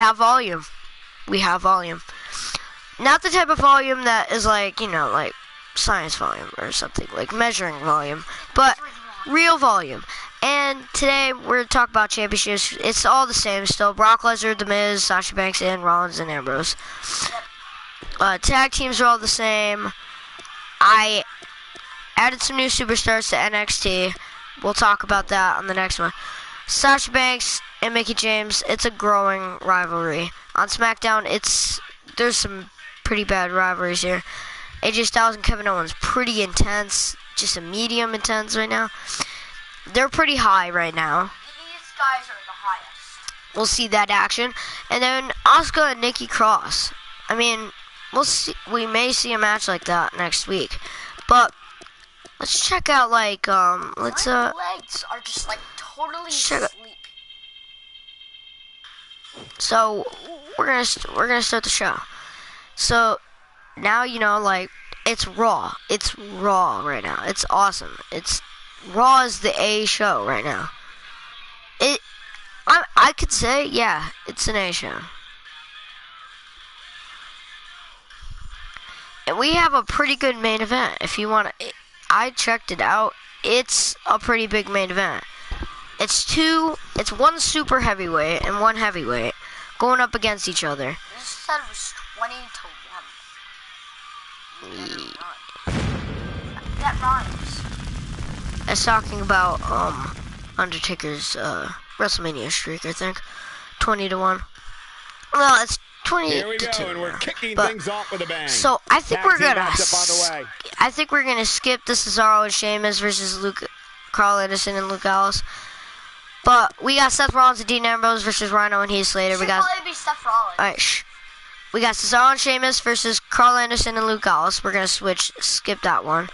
have volume. We have volume. Not the type of volume that is like, like science volume or something, like measuring volume, but real volume. And today we're going to talk about championships. It's all the same still. Brock Lesnar, The Miz, Sasha Banks, and Rollins and Ambrose. Tag teams are all the same. I added some new superstars to NXT. We'll talk about that on the next one. Sasha Banks and Mickie James, it's a growing rivalry. On SmackDown, there's some pretty bad rivalries here. AJ Styles and Kevin Owens, pretty intense, just a medium intense right now. They're pretty high right now. These guys are the highest. We'll see that action. And then Asuka and Nikki Cross. I mean, we'll see. We may see a match like that next week. But let's check out My legs are just like totally asleep. So we're gonna start the show. So now it's Raw. It's Raw right now. It's awesome. Raw is the A show right now. I could say, yeah, it's an A show. And we have a pretty good main event. If you want to, I checked it out. It's a pretty big main event. It's one super heavyweight and one heavyweight going up against each other. This said it was 20-1. That rhymes. It's talking about Undertaker's WrestleMania streak, I think. 20-1. Well, it's 20 Here we to go, 2. and we're kicking But, things off with a bang. so I think we're gonna skip the Cesaro and Sheamus versus Carl Anderson and Luke Gallows. But we got Seth Rollins and Dean Ambrose versus Rhino and Heath Slater. Should probably be Seth Rollins. Alright, we got Cesaro and Sheamus versus Carl Anderson and Luke Gallows. We're gonna skip that one.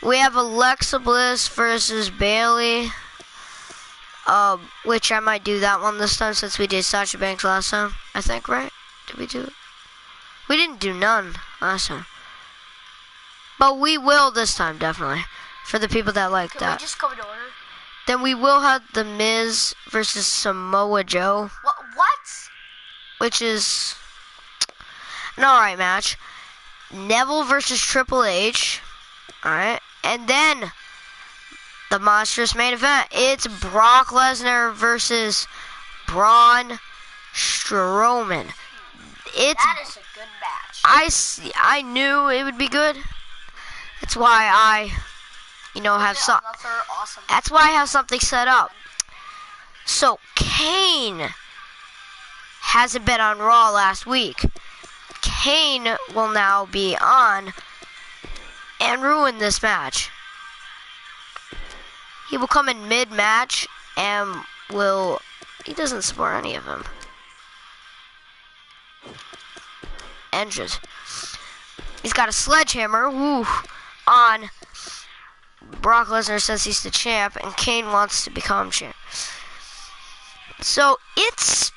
We have Alexa Bliss versus Bayley. Which I might do that one this time since we did Sasha Banks last time. I think, right? Did we do it? We didn't do none last time. But we will this time, definitely. For the people that like Can that. we just go in order? Then we will have The Miz versus Samoa Joe. What? Which is an alright match. Neville versus Triple H. Alright. And then the monstrous main event. It's Brock Lesnar versus Braun Strowman. That is a good match. I knew it would be good. That's why I Awesome. That's why I have something set up. So Kane hasn't been on Raw last week. Kane will now be on and ruin this match. He will come in mid-match and he doesn't support any of them. Entrance. He's got a sledgehammer, on Brock Lesnar says he's the champ, and Kane wants to become champ. So it's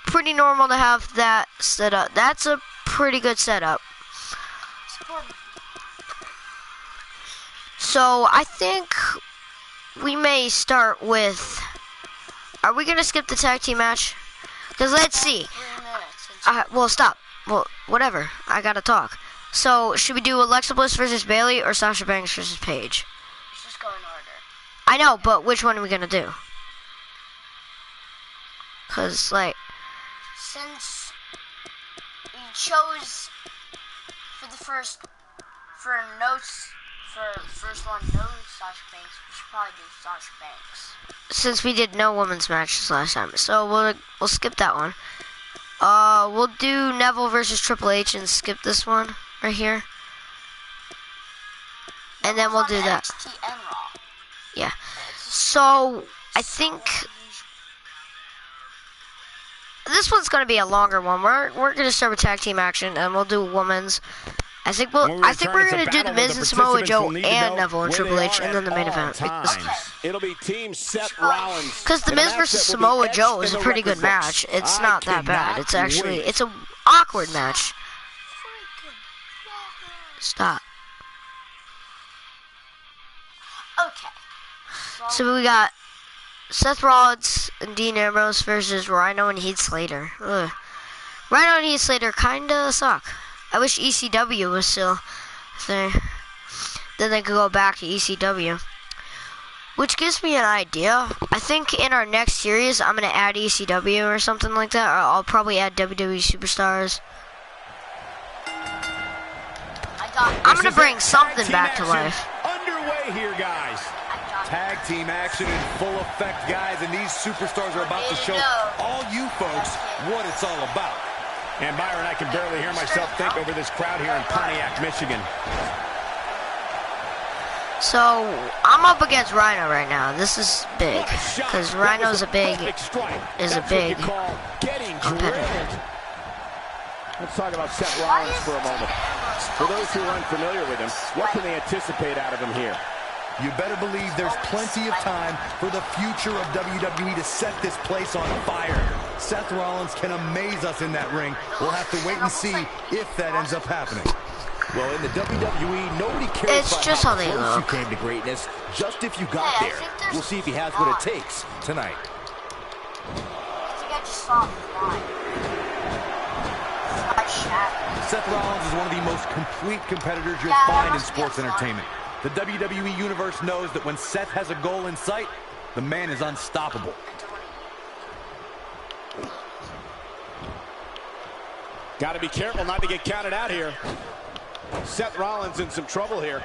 pretty normal to have that set up. That's a pretty good setup. So I think we may start with. Are we gonna skip the tag team match? Because let's see. 3 minutes. Well, stop. Well, whatever. I gotta talk. So, should we do Alexa Bliss versus Bayley or Sasha Banks versus Paige? Let's just go in order. I know, but which one are we gonna do? Because, Since we chose for the first one, no Sasha Banks, we should probably do Sasha Banks. since we did no women's matches last time, so we'll skip that one. We'll do Neville versus Triple H and skip this one right here. And then we'll do that. NXT and Raw. Yeah. So, I think this one's going to be a longer one. We're going to start with tag team action, and we'll do women's. I think we're going to do The Miz and Samoa Joe and Neville and Triple H, and then the main event. It'll be Team Seth Rollins. Because The Miz versus Samoa Joe is a pretty good match. It's not that bad. It's an awkward match. Stop. Okay. So we got Seth Rollins and Dean Ambrose versus Rhino and Heath Slater. Ugh. Rhino and Heath Slater kinda suck. I wish ECW was still there. Then they could go back to ECW. Which gives me an idea. I think in our next series, I'm going to add ECW or something like that. Or I'll probably add WWE Superstars. I'm going to bring something back to life. Underway here, guys. Tag team action in full effect, guys. And these superstars are about to show all you folks what it's all about. And Byron, I can barely hear myself think over this crowd here in Pontiac, Michigan. So, I'm up against Rhino right now. This is big, because Rhino's a big competitor. Let's talk about Seth Rollins for a moment. For those who are unfamiliar with him, what can they anticipate out of him here? You better believe there's plenty of time for the future of WWE to set this place on fire. Seth Rollins can amaze us in that ring. We'll have to wait and see if that ends up happening. Well, in the WWE, nobody cares It's just how they close look. you came to greatness, just if you got there. We'll see if he has what it takes tonight. I think I just saw him fly. Seth Rollins is one of the most complete competitors you'll find in sports entertainment. The WWE Universe knows that when Seth has a goal in sight, the man is unstoppable. Got to be careful not to get counted out here. Seth Rollins in some trouble here.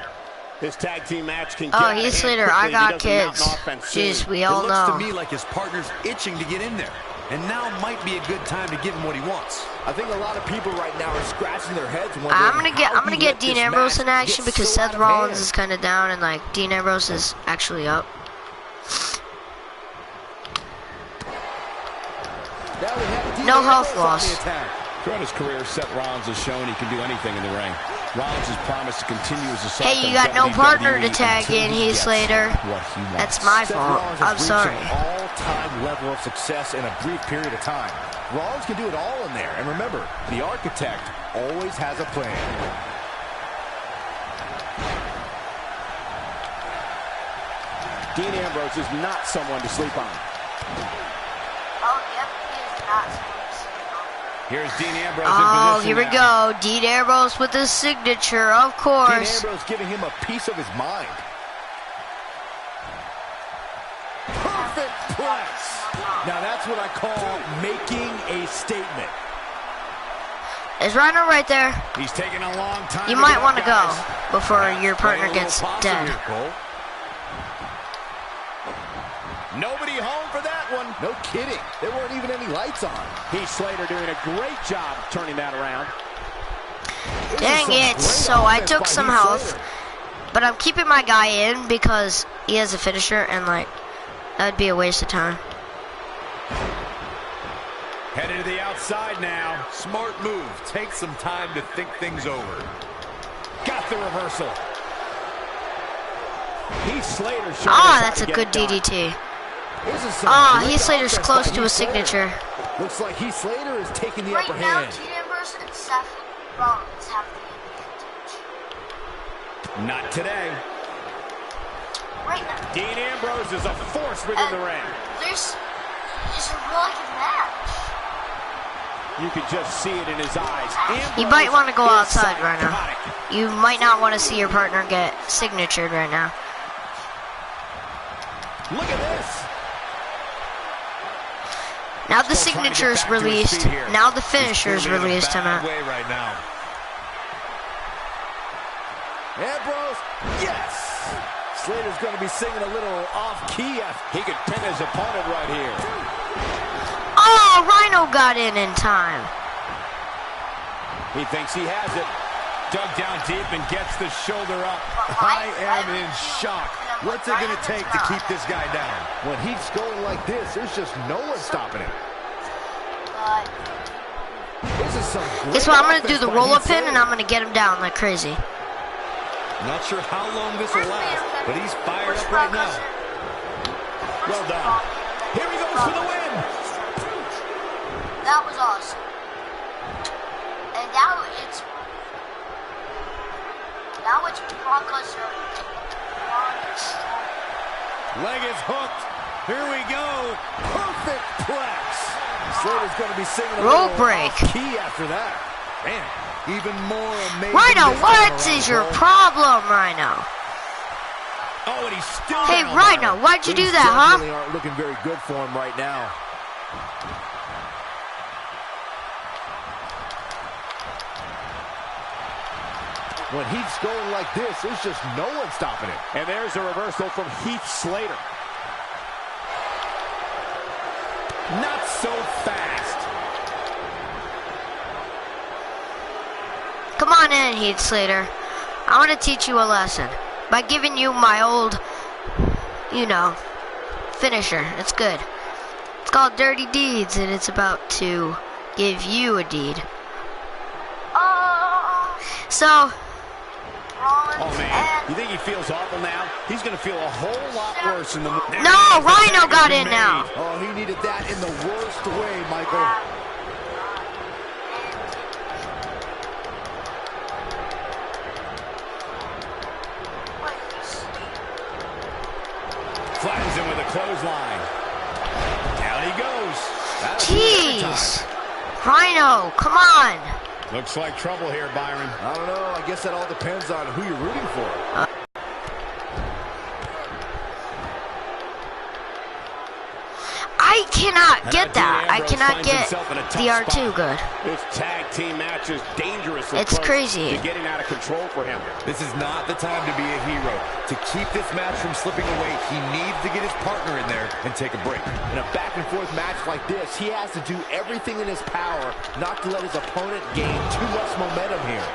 This tag team match can get Heath Slater, I got kids. Jeez, we all know. It looks to me like his partner's itching to get in there. And now might be a good time to give him what he wants. I think a lot of people right now are scratching their heads wondering I'm gonna get Dean Ambrose in action because Seth Rollins is kind of down and like Dean Ambrose is actually up. No health loss. Throughout his career, Seth Rollins has shown he can do anything in the ring. Rollins has promised to continue his assault. Hey, you got no partner to tag in, Heath Slater. That's my fault. I'm sorry. All-time level of success in a brief period of time. Rollins can do it all in there. And remember, the architect always has a plan. Dean Ambrose is not someone to sleep on. Oh, yep, he is not supposed to sleep on. Here's Dean Ambrose in Oh, position here we now. go. Dean Ambrose with his signature, of Dean course. Ambrose giving him a piece of his mind. Perfect press. Now that's what I call making a statement. Is Rhino right there? He's taking a long time. You might want to go guys. before your partner gets dead. Here, Cole. Nobody home for that one. No kidding. There weren't even any lights on. Heath Slater doing a great job turning that around. Dang it. So I took some health, but I'm keeping my guy in because he has a finisher and like that'd be a waste of time. Headed to the outside now. Smart move. Take some time to think things over. Got the reversal. Heath Slater. That's a good DDT. Heath Slater's close to a signature. Looks like Heath Slater is taking the upper Right now, hand. Dean Ambrose and Seth Rollins have the advantage. Not today. Right now. Dean Ambrose is a force within the ring. This is a really good match. You can just see it in his eyes. Ambrose You might want to go is outside right now. psychotic. You might not want to see your partner get signatured right now. Look at this. Now the Still trying to signature's get back to his released. feet here. Now the finisher's He's in a released bad tonight. way right now. Ambrose, yes. Slater's going to be singing a little off-key. He could pin his opponent right here. Oh, Rhino got in time. He thinks he has it. Dug down deep and gets the shoulder up. I am in shock. What's it going to take to keep this guy down? When he's going like this, there's just no one stopping him. This is some great Guess what? I'm going to do offense the by roll-up Heath pin and Slater. I'm going to get him down like crazy. Not sure how long this will last, but he's fired up right now. Well done. Here he goes for the win. That was awesome. And now it's Brock Lesnar. Leg is hooked. Here we go. Perfect plex. Slater's going to be singing a Roll little break. key after that. Man, even more amazing. Rhino, this what time is around, your Cole. problem, Rhino? Oh, and he's still Hey, down, Rhino, Byron. why'd you do Things that, huh? definitely aren't looking very good for him right now. When Heath's going like this, there's just no one stopping him. And there's a reversal from Heath Slater. Not so fast. Come on in, Heath Slater. I want to teach you a lesson by giving you my old, you know, finisher. It's good. It's called Dirty Deeds, and it's about to give you a deed. So, Oh, man. You think he feels awful now? He's going to feel a whole lot worse in the... no, Rhino got in now. Oh, he needed that in the worst way, Michael. Flattens him with a clothesline. Down he goes. That'll do it every Jeez. time. Rhino, come on. Looks like trouble here, Byron. I don't know. I guess that all depends on who you're rooting for. I cannot And get now that. Dean I Ambrose cannot finds get himself in a tough the R2 spot. good. This tag team match is dangerously It's close crazy. to getting out of control for him. This is not the time to be a hero. To keep this match from slipping away, he needs to get his partner in there and take a break. In a back-and-forth match like this, he has to do everything in his power not to let his opponent gain too much momentum here.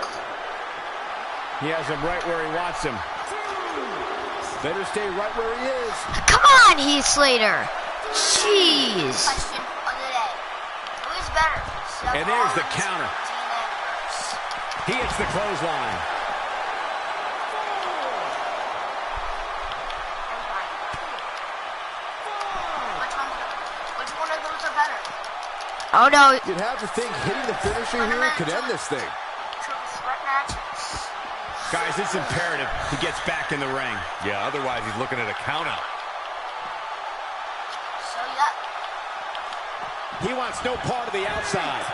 He has him right where he wants him. Better stay right where he is. Come on, Heath Slater. Jeez. Question of the day. Who is better? Seth And there's the Rollins, counter. Dean Ambrose? He hits the clothesline. Which one of those are better? Oh, no. You'd have to think hitting the finisher here could end this thing. Triple threat match? Guys, it's imperative he gets back in the ring. Yeah, otherwise he's looking at a countout. So yeah. He wants no part of the outside.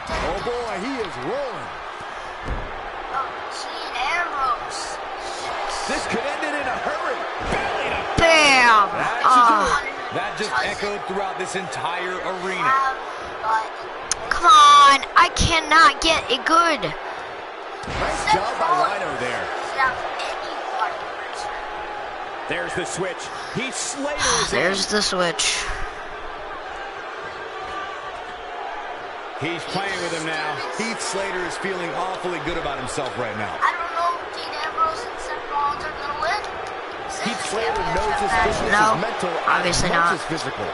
Oh boy, he is rolling. Oh, Dean Ambrose. This could end it in a hurry. Belly to Bam. That just echoed throughout this entire arena. Come on. I cannot get it good. Nice job by Rhino there. There's the switch. Heath Slater is in. There's the switch. He's playing with him now. Heath Slater is feeling awfully good about himself right now. I don't know if Dean Ambrose and Seth Rollins are going to win. Heath Slater knows his fitness No, is mental obviously as much not. as physical.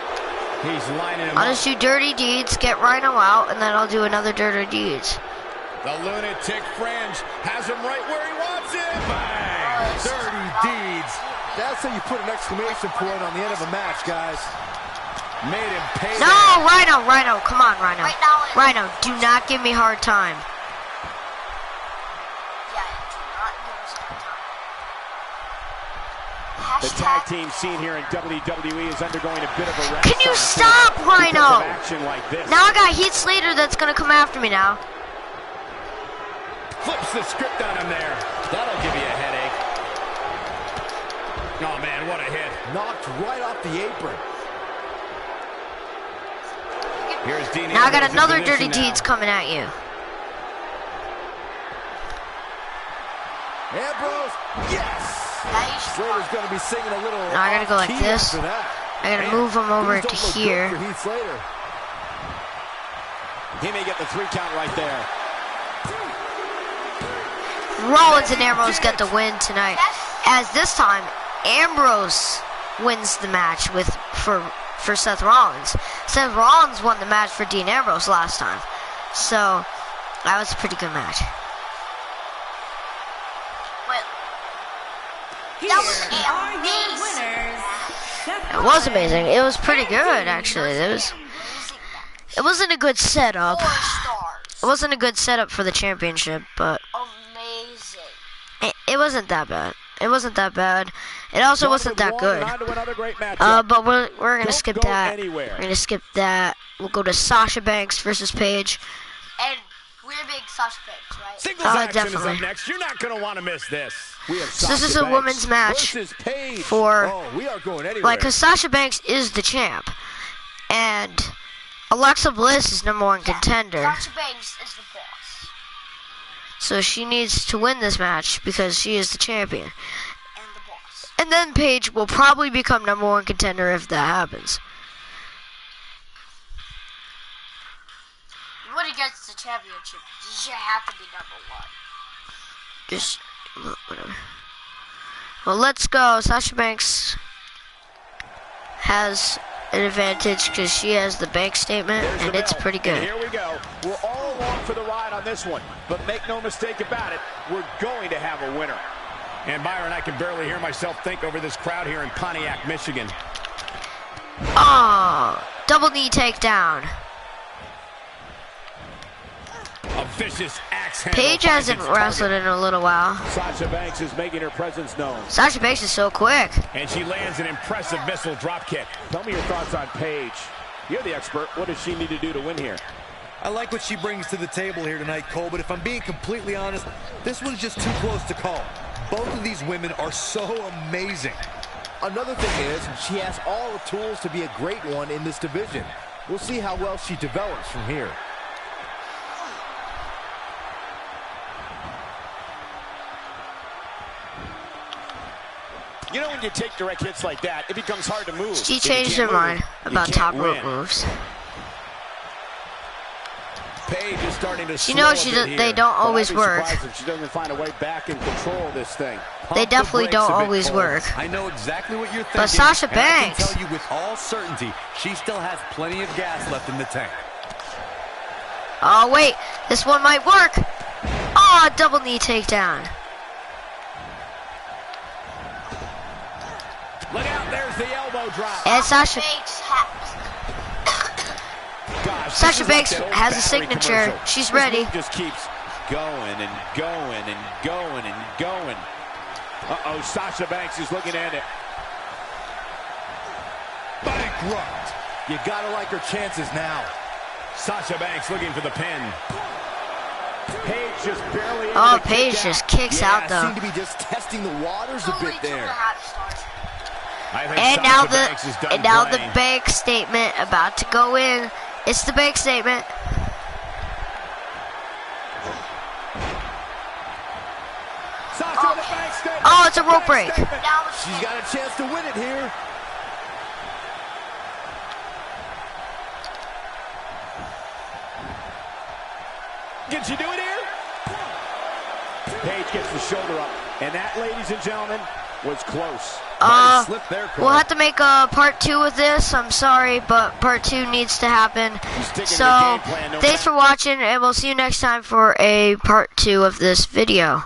He's lining him I'll up. just do Dirty Deeds, get Rhino out, and then I'll do another Dirty Deeds. The lunatic fringe has him right where he wants him. Bang! Dirty deeds. That's how you put an exclamation point on the end of a match, guys. Made him pay. No, Rhino, come on, Rhino. Right now it- Rhino, do not give me hard time. Yeah, do not give us that time. The tag team scene here in WWE is undergoing a bit of a renaissance. Can you stop, because Rhino? of action like this. Now I got Heath Slater that's gonna come after me now. Flips the script on him there. That'll give you a headache. Oh, man, what a hit. Knocked right off the apron. Here's Dean Now I got Ambrose in another position Dirty now. Deeds coming at you. Ambrose, yes! Now you should Slater's going to be singing a little Now I gotta go like off-key this. after that. I gotta Man, move him over things to don't look good here. for Heath Slater. He may get the 3 count right there. Rollins and Ambrose get the win tonight. As this time, Ambrose wins the match for Seth Rollins. Seth Rollins won the match for Dean Ambrose last time. So, that was a pretty good match. win. Here are your winners. It was amazing. It was pretty good, actually. It wasn't a good setup. 4 stars. It wasn't a good setup for the championship, but Amazing. it wasn't that bad. It wasn't that bad. It also wasn't that good. But we're gonna skip that. We're gonna skip that. We'll go to Sasha Banks versus Paige. And we're big Sasha Banks, right? Singles action is definitely. up next. You're not going to want to miss this. We have So this is Sasha a women's Banks match versus Paige. for Oh, we are going anywhere. like, cause Sasha Banks is the champ, and Alexa Bliss is #1 contender. Sasha Banks is the boss. So she needs to win this match because she is the champion. And the boss. And then Paige will probably become #1 contender if that happens. When it gets the championship, you should have to be #1. Just whatever. Well, let's go. Sasha Banks has an advantage because she has the bank statement, There's and the it's bell. pretty And good. here we go. We're all along for the ride on this one. But make no mistake about it, we're going to have a winner. And Byron, I can barely hear myself think over this crowd here in Pontiac, Michigan. Oh, double knee takedown. A vicious axe handle. Paige finds hasn't its wrestled target. in a little while. Sasha Banks is making her presence known. Sasha Banks is so quick. And she lands an impressive missile drop kick. Tell me your thoughts on Paige. You're the expert. What does she need to do to win here? I like what she brings to the table here tonight, Cole, but if I'm being completely honest, this one's just too close to call. Both of these women are so amazing. Another thing is, she has all the tools to be a great one in this division. We'll see how well she develops from here. You know, when you take direct hits like that, it becomes hard to move. She If you changed can't her move, mind you about can't top rope win. moves. Paige is starting to She slow knows a bit they here. don't But I'd always be work. surprised if she doesn't find a way back and control this thing. They Pump the definitely brakes don't a bit, always Cole. work. I know exactly what you're thinking. But Sasha and I can Banks. tell you with all certainty, she still has plenty of gas left in the tank. Oh, wait. This one might work. Oh, double knee takedown. Look out, there's the elbow drop. And Sasha Banks has. Gosh, this Sasha is like Banks that old has a battery signature. commercial. She's This ready. move just keeps going and going and going and going. Uh-oh, Sasha Banks is looking at it. Bankrupt. You gotta like her chances now. Sasha Banks looking for the pin. Paige just barely able Oh, to Paige kick just out. kicks out, though. Seem to be just testing the waters a Only bit 2 there.1/2 stars. I think And Sasha now Banks is done the playing. bank statement about to go in. It's the bank statement. Sasha with a bank statement. Oh, it's a rope Bank break. statement. Now it's She's got a chance to win it here. Can she do it here? Paige gets the shoulder up. And that, ladies and gentlemen, was close. Nice slip there, Cole. We'll have to make a part 2 of this. I'm sorry, but part 2 needs to happen. sticking to the So, game plan, no thanks for watching, and we'll see you next time for a part 2 of this video.